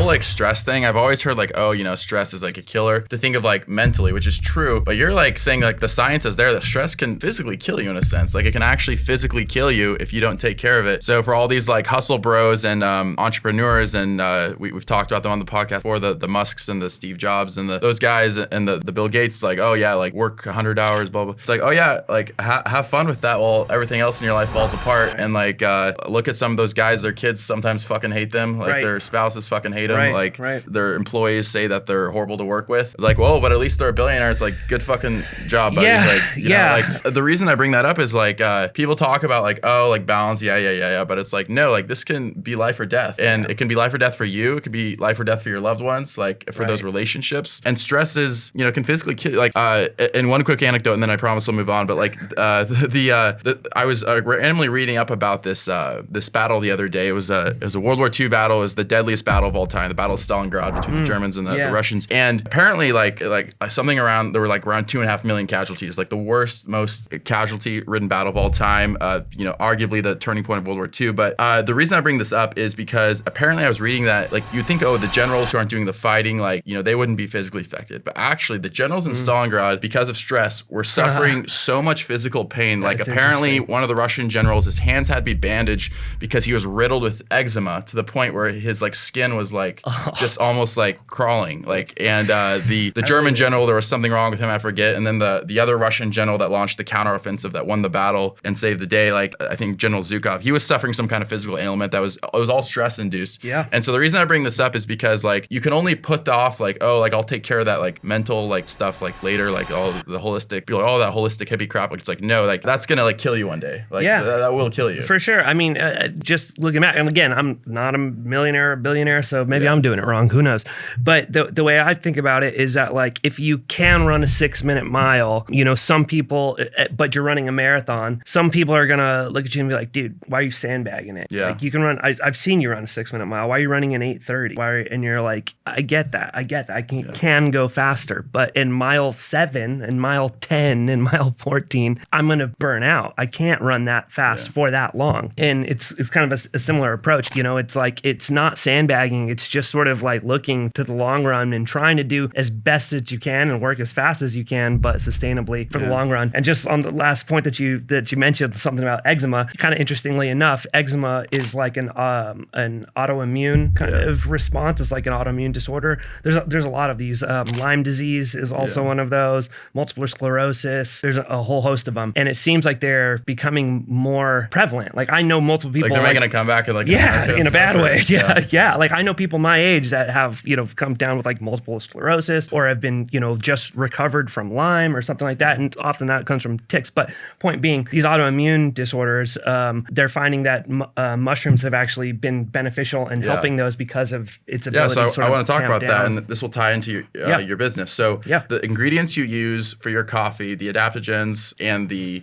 whole like stress thing, I've always heard like, oh, stress is like a killer, to think of like mentally, which is true. But you're like saying like the science is there that stress can physically kill you in a sense. Like it can actually physically kill you if you don't take care of it. So for all these like hustle bros and entrepreneurs, and we've talked about them on the podcast before, the Musks and the Steve Jobs and those guys and the Bill Gates, like, oh yeah, like work 100 hours, blah, blah. It's like, oh yeah, like have fun with that while everything else in your life falls apart. And like look at some of those guys, their kids sometimes fucking hate them. Like their spouses fucking hate them. Like their employees say that they're horrible to work with. Like, whoa, but at least they're a billionaire. It's like, good fucking job, buddy. Yeah, like, you know, like the reason I bring that up is like people talk about like, oh, like balance, yeah. But it's like, no, like this can be life or death. And it can be life or death for you. It could be life or deff for your loved ones, like for those relationships. And stress is, can physically kill. Like, and one quick anecdote, and then I promise I'll move on. But like I was randomly reading up about this battle the other day. It was a World War II battle. It was the deadliest battle of all time. The Battle of Stalingrad between the Germans and the Russians. And apparently, like something around, there were like around 2.5 million casualties. Like the worst, most casualty-ridden battle of all time. Arguably the turning point of World War II. But the reason I bring this up is because apparently I was reading that like you'd think, oh, the generals who aren't doing the fighting, like they wouldn't be physically affected. But actually, the generals in Stalingrad, because of stress, were suffering so much physical pain. Like apparently, one of the Russian generals, his hands had to be bandaged because he was riddled with eczema to the point where his like skin was like just almost like crawling. Like, and the German general, there was something wrong with him, I forget. And then the other Russian general that launched the counteroffensive that won the battle and saved the day, like I think General Zhukov, he was suffering some kind of physical ailment that was all stress induced. Yeah. And so the reason I bring this up is because like you can only put off like, oh, like I'll take care of that like mental like stuff like later, like all the holistic, people, oh, that holistic hippie crap. Like it's like, no, like that's gonna like kill you one day. Like that will kill you. For sure. I mean, just looking back, and again, I'm not a millionaire or billionaire, so maybe I'm doing it wrong. Who knows? But the way I think about it is that like if you can run a 6-minute mile, some people, but you're running a marathon, some people are gonna look at you and be like, dude, why are you sandbagging it? Yeah. Like you can run. I've seen you run a 6-minute mile. Why are you running an 8:30? And you're like, I get that. I can go faster, but in mile 7 and mile 10 and mile 14, I'm gonna burn out. I can't run that fast for that long. And it's kind of a similar approach. It's like it's not sandbagging. It's just sort of like looking to the long run and trying to do as best as you can and work as fast as you can, but sustainably for the long run. And just on the last point that you mentioned, something about eczema, kind of interestingly enough, eczema is like an autoimmune kind of response. It's like an autoimmune disorder. There's a lot of these. Lyme disease is also one of those. Multiple sclerosis. There's a whole host of them, and it seems like they're becoming more prevalent. Like I know multiple people. Like they're making a comeback in like in a bad way. Yeah. Like I know people my age that have come down with like multiple sclerosis or have been just recovered from Lyme or something like that, and often that comes from ticks. But point being, these autoimmune disorders, they're finding that mushrooms have actually been beneficial in helping those because of its ability. Yeah, so I want to talk about that, and this will tie into your business. So the ingredients you use for your coffee, the adaptogens, and the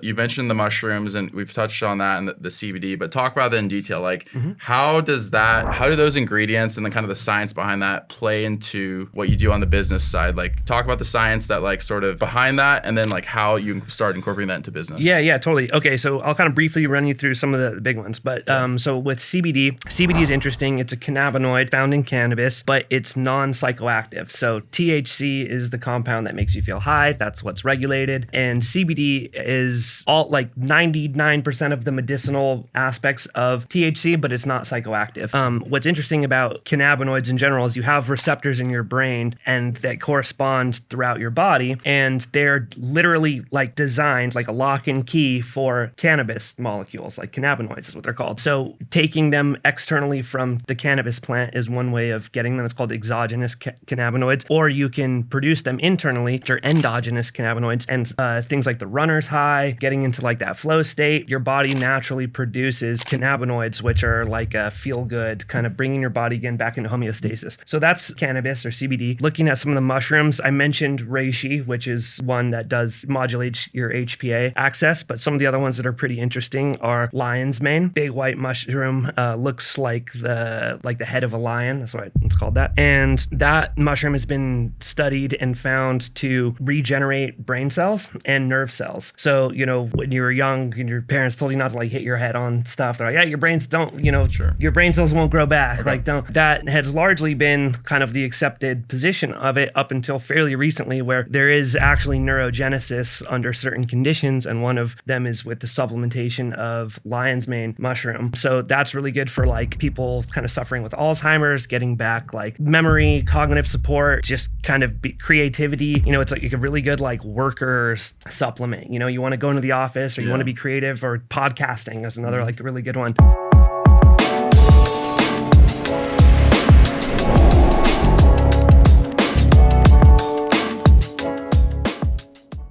you mentioned the mushrooms, and we've touched on that and the CBD, but talk about that in detail. Like how do those ingredients and the kind of the science behind that play into what you do on the business side? Like talk about the science that like sort of behind that, and then like how you start incorporating that into business. Yeah, totally. Okay, so I'll kind of briefly run you through some of the big ones. But so with CBD is interesting. It's a cannabinoid found in cannabis, but it's non-psychoactive. So THC is the compound that makes you feel high. That's what's regulated. And CBD is all like 99% of the medicinal aspects of THC, but it's not psychoactive. What's interesting about cannabinoids in general is you have receptors in your brain and that correspond throughout your body, and they're literally like designed like a lock and key for cannabis molecules, like cannabinoids is what they're called. So taking them externally from the cannabis plant is one way of getting them. It's called exogenous cannabinoids, or you can produce them internally, which are endogenous cannabinoids, and things like the runner's high, getting into like that flow state. Your body naturally produces cannabinoids, which are like a feel good, kind of bringing your body again back into homeostasis. So that's cannabis or CBD. Looking at some of the mushrooms, I mentioned reishi, which is one that does modulate your HPA axis, but some of the other ones that are pretty interesting are lion's mane. Big white mushroom, looks like the head of a lion. That's why it's called that. And that mushroom has been studied and found to regenerate brain cells and nerve cells. So, when you were young and your parents told you not to like hit your head on stuff, they're like, yeah, your brains don't, your brain cells won't grow back. Yeah, Okay. like that has largely been kind of the accepted position of it up until fairly recently, where there is actually neurogenesis under certain conditions, and one of them is with the supplementation of lion's mane mushroom. So that's really good for like people kind of suffering with Alzheimer's, getting back like memory, cognitive support, just kind of creativity. You know, it's like a really good like workers supplement. You know, you want to go into the office or you want to be creative, or podcasting is another like really good one.